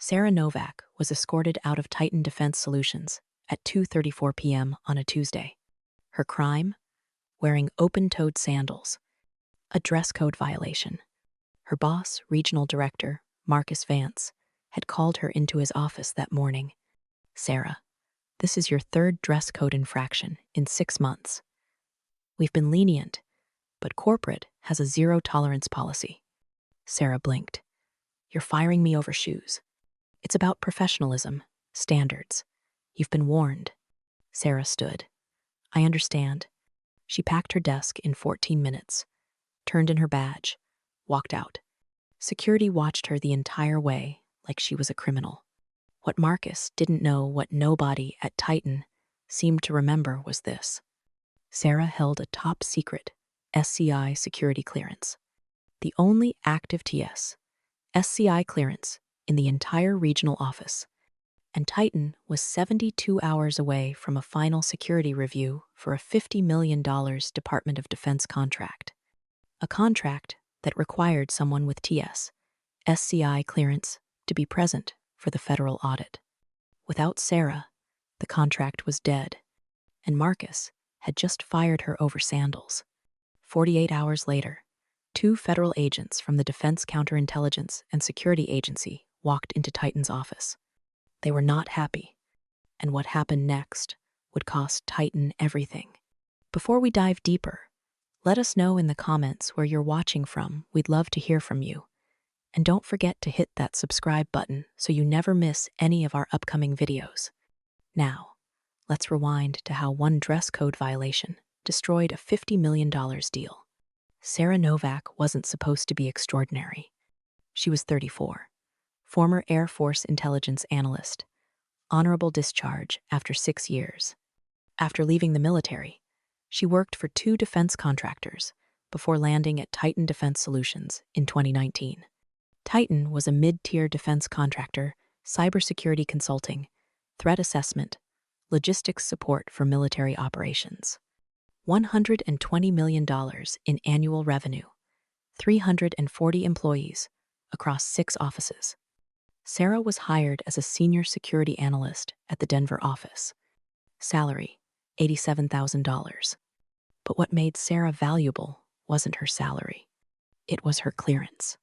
Sarah Novak was escorted out of Titan Defense Solutions at 2:34 p.m. on a Tuesday. Her crime? Wearing open-toed sandals, a dress code violation. Her boss, regional director, Marcus Vance, had called her into his office that morning. "Sarah, this is your third dress code infraction in 6 months. We've been lenient, but corporate has a zero-tolerance policy." Sarah blinked. "You're firing me over shoes. It's about professionalism, standards. You've been warned." Sarah stood. "I understand." She packed her desk in 14 minutes, turned in her badge, walked out. Security watched her the entire way like she was a criminal. What Marcus didn't know, what nobody at Titan seemed to remember, was this: Sarah held a top-secret SCI security clearance, the only active TS SCI clearance in the entire regional office, and Titan was 72 hours away from a final security review for a $50 million Department of Defense contract, a contract that required someone with TS SCI clearance to be present for the federal audit. Without Sarah, the contract was dead, and Marcus had just fired her over sandals. 48 hours later, 2 federal agents from the Defense Counterintelligence and Security Agency walked into Titan's office. They were not happy, and what happened next would cost Titan everything. Before we dive deeper, let us know in the comments where you're watching from. We'd love to hear from you. And don't forget to hit that subscribe button so you never miss any of our upcoming videos. Now, let's rewind to how one dress code violation destroyed a $50 million deal. Sarah Novak wasn't supposed to be extraordinary. She was 34, former Air Force intelligence analyst, honorable discharge after 6 years. After leaving the military, she worked for 2 defense contractors before landing at Titan Defense Solutions in 2019. Titan was a mid-tier defense contractor, cybersecurity consulting, threat assessment, logistics support for military operations. $120 million in annual revenue, 340 employees across 6 offices. Sarah was hired as a senior security analyst at the Denver office. Salary, $87,000. But what made Sarah valuable wasn't her salary. It was her clearance.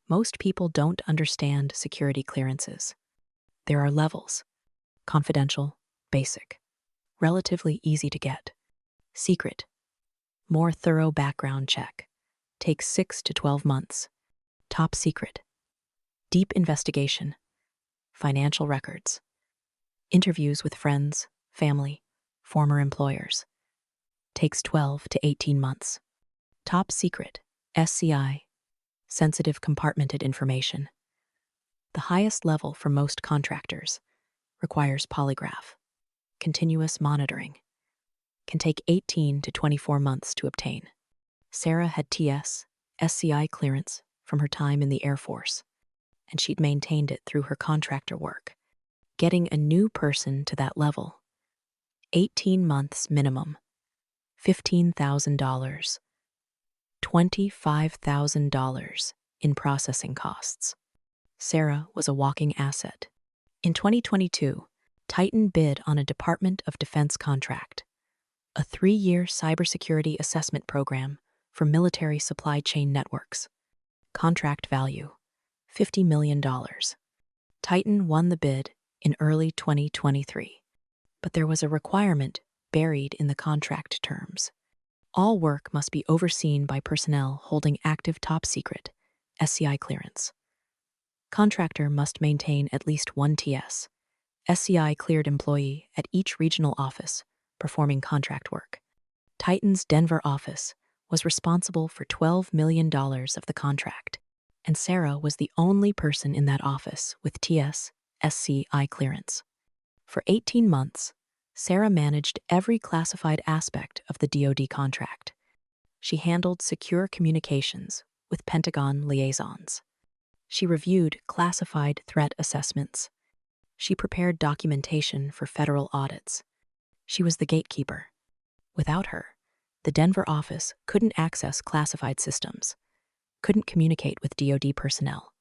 Most people don't understand security clearances. There are levels: confidential, basic, relatively easy to get; secret, more thorough background check, takes 6 to 12 months; top secret, deep investigation, financial records, interviews with friends, family, former employers, takes 12 to 18 months; top secret, SCI, sensitive compartmented information. The highest level for most contractors requires polygraph, continuous monitoring, can take 18 to 24 months to obtain. Sarah had TS SCI clearance from her time in the Air Force, and she'd maintained it through her contractor work. Getting a new person to that level, 18 months minimum, $15,000, $25,000 in processing costs. Sarah was a walking asset. In 2022, Titan bid on a Department of Defense contract, a 3-year cybersecurity assessment program for military supply chain networks. Contract value, $50 million. Titan won the bid in early 2023, but there was a requirement buried in the contract terms. All work must be overseen by personnel holding active top-secret SCI clearance. Contractor must maintain at least 1 TS SCI-cleared employee at each regional office performing contract work. Titan's Denver office was responsible for $12 million of the contract, and Sarah was the only person in that office with TS SCI clearance. For 18 months, Sarah managed every classified aspect of the DoD contract. She handled secure communications with Pentagon liaisons. She reviewed classified threat assessments. She prepared documentation for federal audits. She was the gatekeeper. Without her, the Denver office couldn't access classified systems, couldn't communicate with DoD personnel,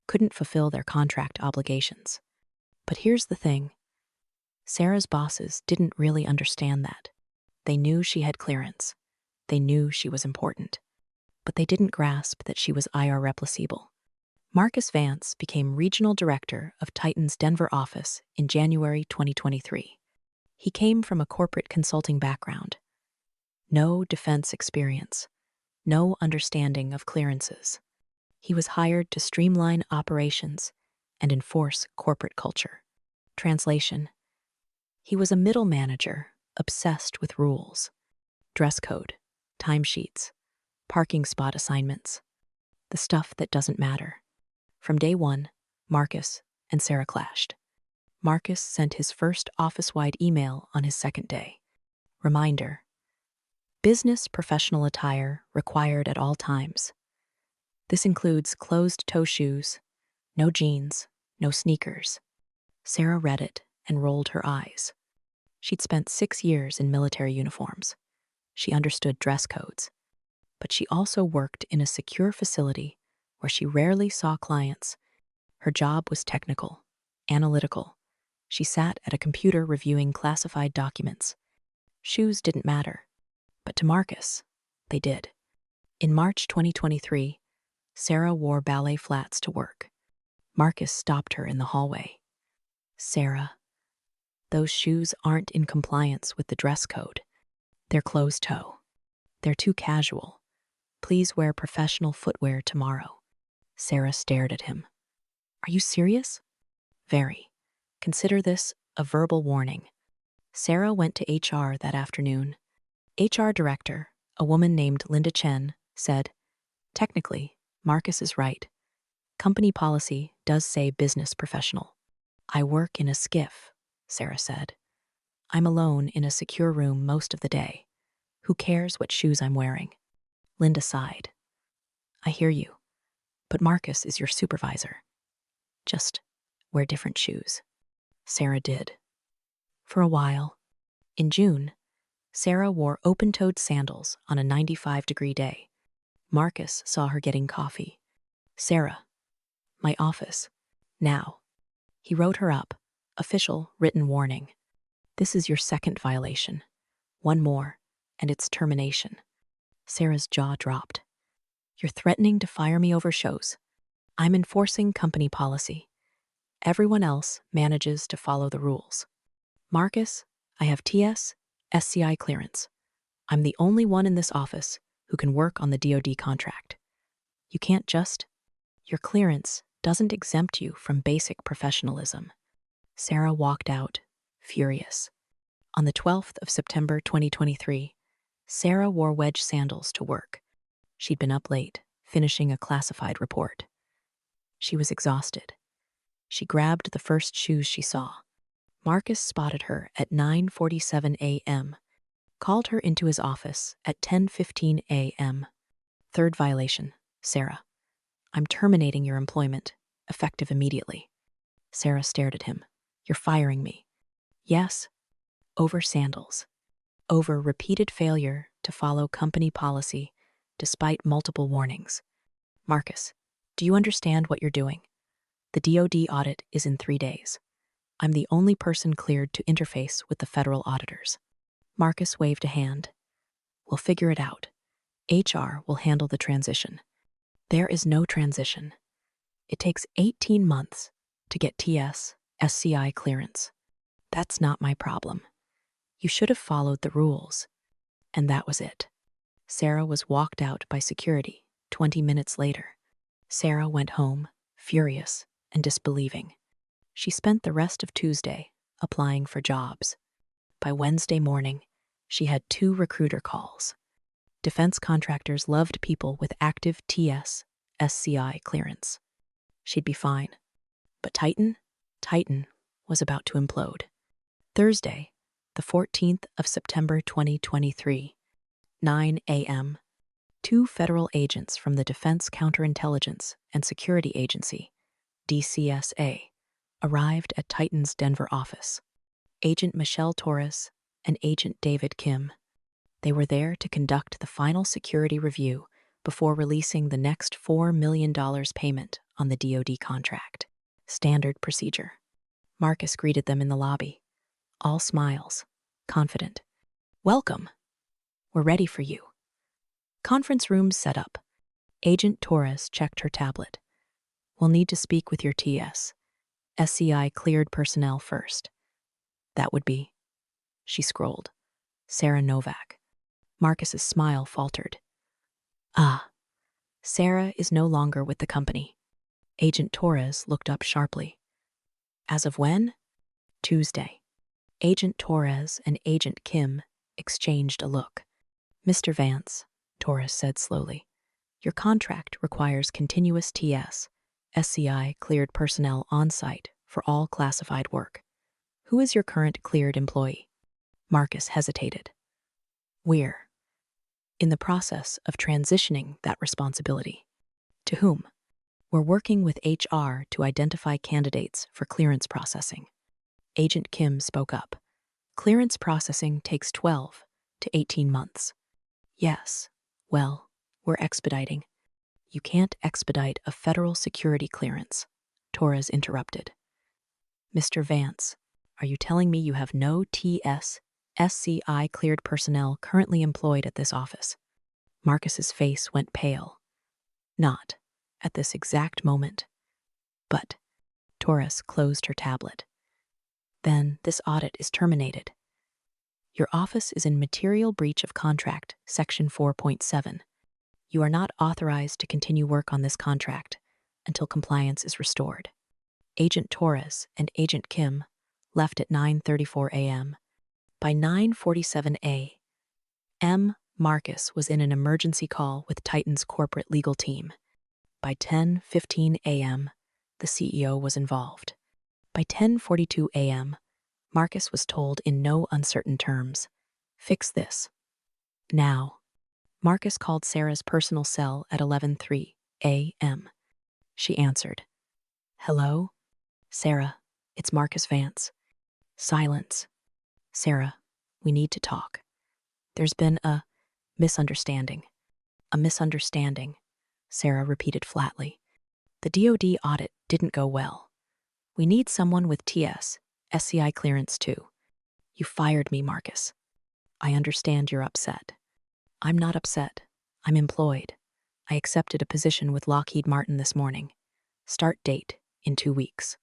couldn't fulfill their contract obligations. But here's the thing. Sarah's bosses didn't really understand that. They knew she had clearance. They knew she was important. But they didn't grasp that she was irreplaceable. Marcus Vance became regional director of Titan's Denver office in January 2023. He came from a corporate consulting background. No defense experience, no understanding of clearances. He was hired to streamline operations and enforce corporate culture. Translation: he was a middle manager obsessed with rules, dress code, timesheets, parking spot assignments, the stuff that doesn't matter. From day one, Marcus and Sarah clashed. Marcus sent his first office-wide email on his second day. Reminder: business professional attire required at all times. This includes closed-toe shoes, no jeans, no sneakers. Sarah read it and rolled her eyes. She'd spent 6 years in military uniforms. She understood dress codes. But she also worked in a secure facility where she rarely saw clients. Her job was technical, analytical. She sat at a computer reviewing classified documents. Shoes didn't matter. But to Marcus, they did. In March 2023, Sarah wore ballet flats to work. Marcus stopped her in the hallway. "Sarah, those shoes aren't in compliance with the dress code. They're closed-toe. They're too casual. Please wear professional footwear tomorrow." Sarah stared at him. "Are you serious?" "Very. Consider this a verbal warning." Sarah went to HR that afternoon. HR director, a woman named Linda Chen, said, "Technically, Marcus is right. Company policy does say business professional." "I work in a skiff," Sarah said. "I'm alone in a secure room most of the day. Who cares what shoes I'm wearing?" Linda sighed. "I hear you, but Marcus is your supervisor. Just wear different shoes." Sarah did. For a while. In June, Sarah wore open-toed sandals on a 95-degree day. Marcus saw her getting coffee. "Sarah, my office. Now." He wrote her up, official written warning. "This is your second violation. One more, and it's termination." Sarah's jaw dropped. "You're threatening to fire me over shows. I'm enforcing company policy. Everyone else manages to follow the rules. Marcus, I have TS, SCI clearance. I'm the only one in this office who can work on the DoD contract. You can't just. Your clearance doesn't exempt you from basic professionalism." Sarah walked out, furious. On the 12th of September 2023, Sarah wore wedge sandals to work. She'd been up late, finishing a classified report. She was exhausted. She grabbed the first shoes she saw. Marcus spotted her at 9:47 a.m., called her into his office at 10:15 a.m. "Third violation, Sarah. I'm terminating your employment, effective immediately." Sarah stared at him. "You're firing me." "Yes." "Over sandals. Over repeated failure to follow company policy despite multiple warnings." "Marcus, do you understand what you're doing? The DoD audit is in 3 days. I'm the only person cleared to interface with the federal auditors." Marcus waved a hand. "We'll figure it out. HR will handle the transition." "There is no transition. It takes 18 months to get TS, SCI clearance. That's not my problem. You should have followed the rules." And that was it. Sarah was walked out by security 20 minutes later. Sarah went home, furious and disbelieving. She spent the rest of Tuesday applying for jobs. By Wednesday morning, she had 2 recruiter calls. Defense contractors loved people with active TS, SCI clearance. She'd be fine. But Titan was about to implode. Thursday, the 14th of September 2023, 9 a.m., 2 federal agents from the Defense Counterintelligence and Security Agency, DCSA, arrived at Titan's Denver office. Agent Michelle Torres and Agent David Kim. They were there to conduct the final security review before releasing the next $4 million payment on the DoD contract. Standard procedure. Marcus greeted them in the lobby, all smiles, confident. Welcome. We're ready for you. Conference rooms set up. Agent Torres checked her tablet. We'll need to speak with your TS. SCI cleared personnel first. That would be. She scrolled. Sarah Novak. Marcus's smile faltered. Ah. Sarah is no longer with the company. Agent Torres looked up sharply. As of when? Tuesday. Agent Torres and Agent Kim exchanged a look. Mr. Vance, Torres said slowly, your contract requires continuous TS, SCI cleared personnel on site for all classified work. Who is your current cleared employee? Marcus hesitated. We're in the process of transitioning that responsibility. To whom? We're working with HR to identify candidates for clearance processing. Agent Kim spoke up. Clearance processing takes 12 to 18 months. Yes, well, we're expediting. You can't expedite a federal security clearance, Torres interrupted. Mr. Vance, are you telling me you have no TS, SCI cleared personnel currently employed at this office? Marcus's face went pale. Not at this exact moment. But Torres closed her tablet. Then this audit is terminated. Your office is in material breach of contract, Section 4.7. You are not authorized to continue work on this contract until compliance is restored. Agent Torres and Agent Kim left at 9:34 a.m. By 9:47 a.m., Marcus was in an emergency call with Titan's corporate legal team. By 10:15 a.m., the CEO was involved. By 10:42 a.m., Marcus was told in no uncertain terms, fix this. Now. Marcus called Sarah's personal cell at 11:03 a.m. She answered. Hello? Sarah, it's Marcus Vance. Silence. Sarah, we need to talk. There's been a misunderstanding. A misunderstanding, Sarah repeated flatly. The DoD audit didn't go well. We need someone with TS, SCI clearance too. You fired me, Marcus. I understand you're upset. I'm not upset. I'm employed. I accepted a position with Lockheed Martin this morning. Start date in 2 weeks.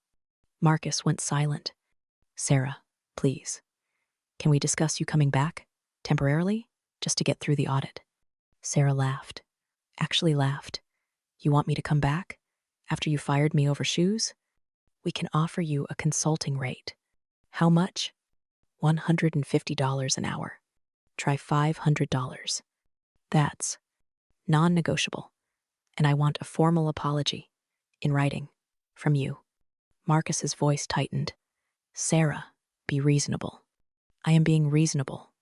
Marcus went silent. Sarah, please. Can we discuss you coming back? Temporarily? Just to get through the audit. Sarah laughed. Actually laughed. You want me to come back? After you fired me over shoes? We can offer you a consulting rate. How much? $150 an hour. Try $500. That's non-negotiable. And I want a formal apology, in writing, from you. Marcus's voice tightened. Sarah, be reasonable. I am being reasonable.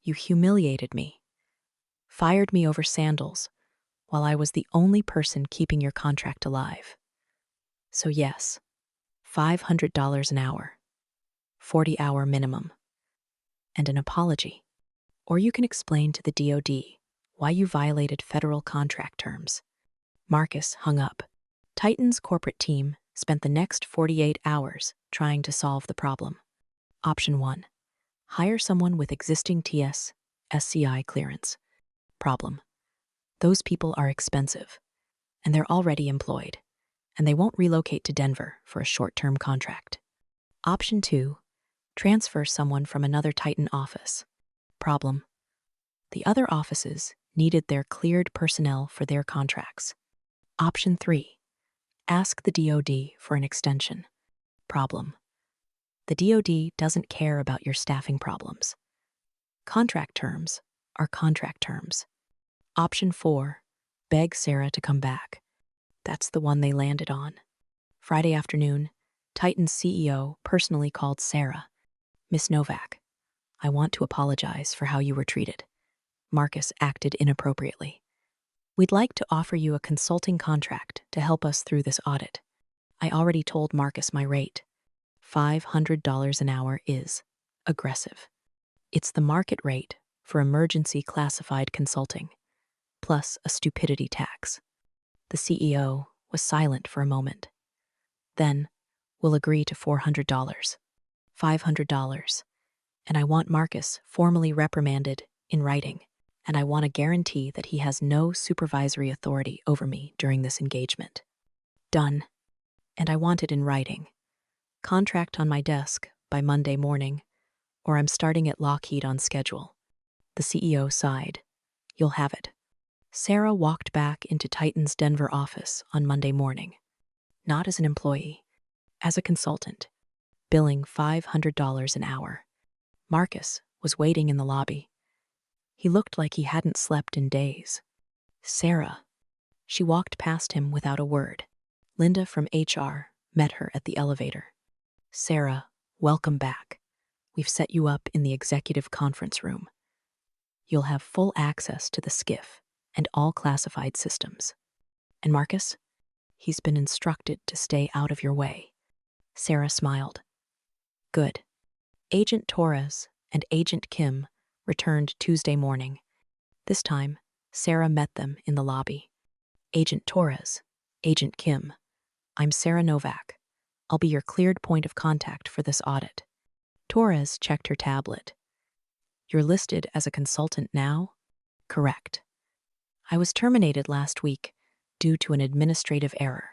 You humiliated me. Fired me over sandals, while I was the only person keeping your contract alive. So yes, $500 an hour, 40-hour minimum, and an apology. Or you can explain to the DoD why you violated federal contract terms. Marcus hung up. Titan's corporate team spent the next 48 hours trying to solve the problem. Option 1. Hire someone with existing TS, SCI clearance. Problem. Those people are expensive, and they're already employed, and they won't relocate to Denver for a short-term contract. Option 2. Transfer someone from another Titan office. Problem. The other offices needed their cleared personnel for their contracts. Option 3. Ask the DoD for an extension. Problem. The DoD doesn't care about your staffing problems. Contract terms are contract terms. Option 4. Beg Sarah to come back. That's the one they landed on. Friday afternoon, Titan's CEO personally called Sarah. Miss Novak, I want to apologize for how you were treated. Marcus acted inappropriately. We'd like to offer you a consulting contract to help us through this audit. I already told Marcus my rate. $500 an hour is aggressive. It's the market rate for emergency classified consulting, plus a stupidity tax. The CEO was silent for a moment. Then, we'll agree to $400, $500, and I want Marcus formally reprimanded in writing, and I want a guarantee that he has no supervisory authority over me during this engagement. Done. And I want it in writing. Contract on my desk by Monday morning, or I'm starting at Lockheed on schedule. The CEO sighed. You'll have it. Sarah walked back into Titan's Denver office on Monday morning. Not as an employee, as a consultant, billing $500 an hour. Marcus was waiting in the lobby. He looked like he hadn't slept in days. Sarah. She walked past him without a word. Linda from HR met her at the elevator. Sarah, welcome back. We've set you up in the executive conference room. You'll have full access to the SCIF and all classified systems. And Marcus? He's been instructed to stay out of your way. Sarah smiled. Good. Agent Torres and Agent Kim returned Tuesday morning. This time, Sarah met them in the lobby. Agent Torres, Agent Kim, I'm Sarah Novak. I'll be your cleared point of contact for this audit. Torres checked her tablet. You're listed as a consultant now? Correct. I was terminated last week due to an administrative error.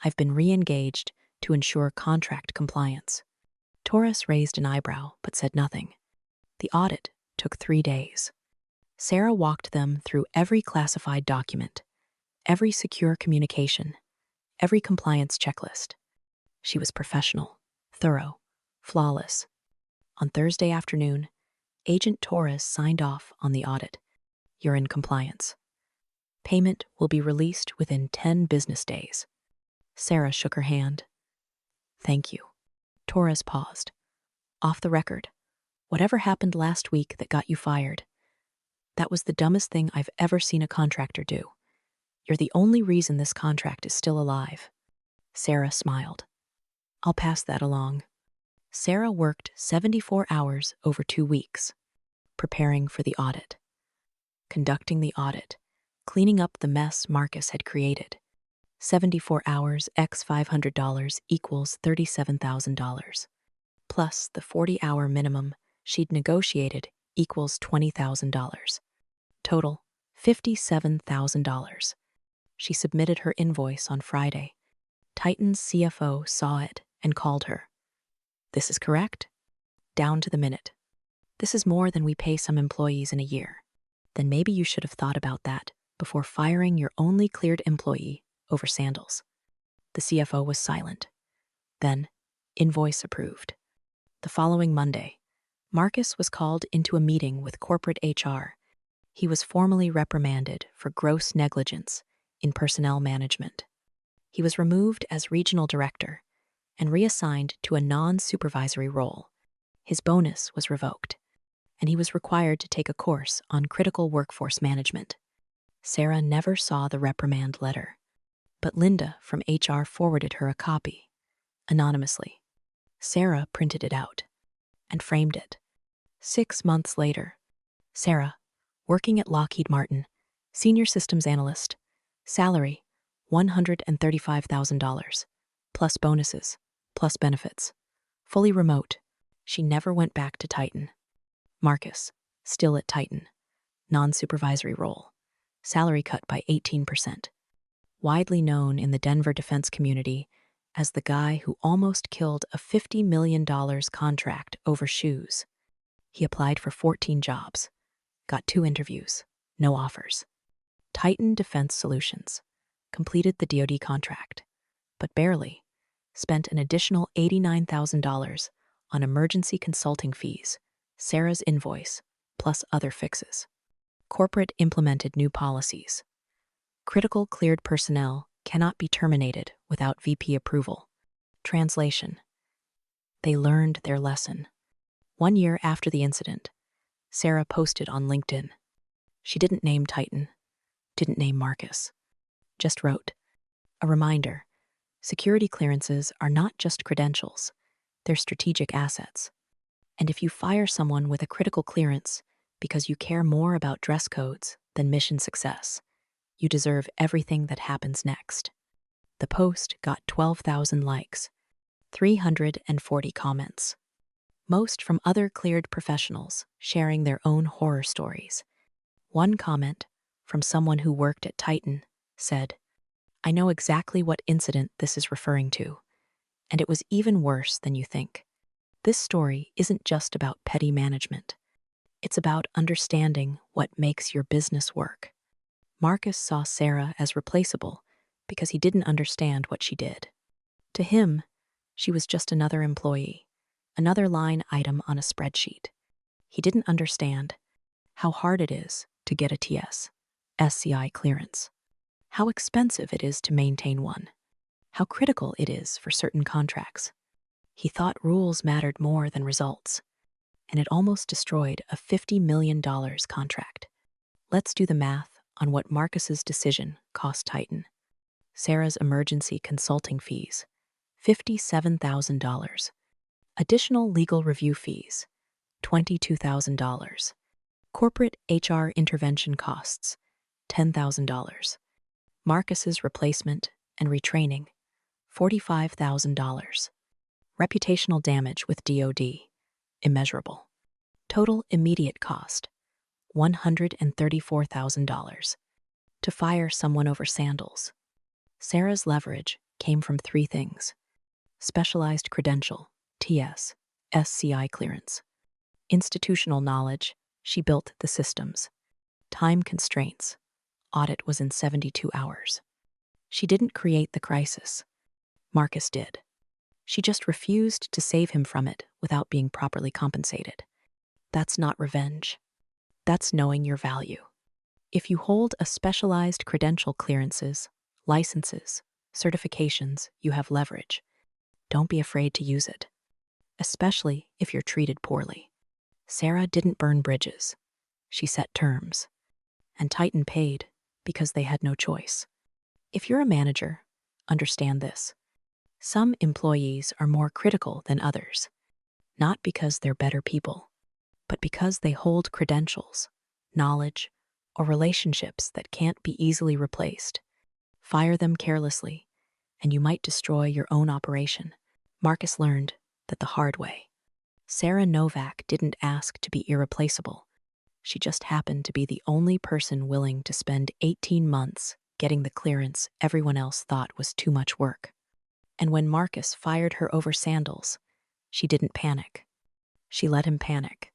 I've been re-engaged to ensure contract compliance. Torres raised an eyebrow but said nothing. The audit took 3 days. Sarah walked them through every classified document, every secure communication, every compliance checklist. She was professional, thorough, flawless. On Thursday afternoon, Agent Torres signed off on the audit. You're in compliance. Payment will be released within 10 business days. Sarah shook her hand. Thank you. Torres paused. Off the record, whatever happened last week that got you fired, that was the dumbest thing I've ever seen a contractor do. You're the only reason this contract is still alive. Sarah smiled. I'll pass that along. Sarah worked 74 hours over 2 weeks, preparing for the audit, conducting the audit, cleaning up the mess Marcus had created. 74 hours x $500 equals $37,000, plus the 40-hour minimum she'd negotiated equals $20,000. Total, $57,000. She submitted her invoice on Friday. Titan's CFO saw it and called her. This is correct? Down to the minute. This is more than we pay some employees in a year. Then maybe you should have thought about that before firing your only cleared employee over sandals. The CFO was silent. Then, invoice approved. The following Monday, Marcus was called into a meeting with corporate HR. He was formally reprimanded for gross negligence in personnel management. He was removed as regional director and reassigned to a non-supervisory role. His bonus was revoked, and he was required to take a course on critical workforce management. Sarah never saw the reprimand letter, but Linda from HR forwarded her a copy, anonymously. Sarah printed it out and framed it. 6 months later, Sarah, working at Lockheed Martin, senior systems analyst, salary $135,000, plus bonuses, plus benefits, fully remote. She never went back to Titan. Marcus, still at Titan, non-supervisory role, salary cut by 18%. Widely known in the Denver defense community as the guy who almost killed a $50 million contract over shoes. He applied for 14 jobs, got 2 interviews, no offers. Titan Defense Solutions completed the DoD contract, but barely, spent an additional $89,000 on emergency consulting fees, Sarah's invoice, plus other fixes. Corporate implemented new policies. Critical cleared personnel cannot be terminated without VP approval. Translation. They learned their lesson. 1 year after the incident, Sarah posted on LinkedIn. She didn't name Titan, didn't name Marcus, just wrote, a reminder, security clearances are not just credentials, they're strategic assets. And if you fire someone with a critical clearance because you care more about dress codes than mission success, you deserve everything that happens next. The post got 12,000 likes, 340 comments, most from other cleared professionals sharing their own horror stories. One comment, from someone who worked at Titan, said, "I know exactly what incident this is referring to, and it was even worse than you think. This story isn't just about petty management. It's about understanding what makes your business work." Marcus saw Sarah as replaceable because he didn't understand what she did. To him, she was just another employee, another line item on a spreadsheet. He didn't understand how hard it is to get a TS, SCI clearance, how expensive it is to maintain one, how critical it is for certain contracts. He thought rules mattered more than results, and it almost destroyed a $50 million contract. Let's do the math on what Marcus's decision cost Titan. Sarah's emergency consulting fees, $57,000. Additional legal review fees, $22,000. Corporate HR intervention costs, $10,000. Marcus's replacement and retraining, $45,000. Reputational damage with DoD, immeasurable. Total immediate cost, $134,000. To fire someone over sandals. Sarah's leverage came from three things: specialized credential, TS, SCI clearance; institutional knowledge, she built the systems; time constraints, audit was in 72 hours. She didn't create the crisis. Marcus did. She just refused to save him from it without being properly compensated. That's not revenge. That's knowing your value. If you hold a specialized credential, clearances, licenses, certifications, you have leverage. Don't be afraid to use it, especially if you're treated poorly. Sarah didn't burn bridges. She set terms. And Titan paid because they had no choice. If you're a manager, understand this. Some employees are more critical than others, not because they're better people, but because they hold credentials, knowledge, or relationships that can't be easily replaced. Fire them carelessly, and you might destroy your own operation. Marcus learned that the hard way. Sarah Novak didn't ask to be irreplaceable. She just happened to be the only person willing to spend 18 months getting the clearance everyone else thought was too much work. And when Marcus fired her over sandals, she didn't panic. She let him panic.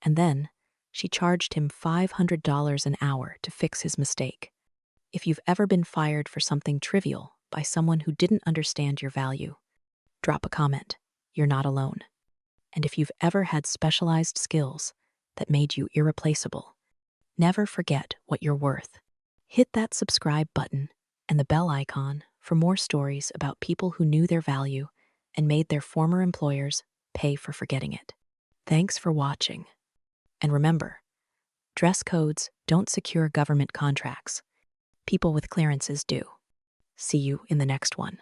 And then she charged him $500 an hour to fix his mistake. If you've ever been fired for something trivial by someone who didn't understand your value, drop a comment. You're not alone. And if you've ever had specialized skills that made you irreplaceable, never forget what you're worth. Hit that subscribe button and the bell icon for more stories about people who knew their value and made their former employers pay for forgetting it. Thanks for watching. And remember, dress codes don't secure government contracts. People with clearances do. See you in the next one.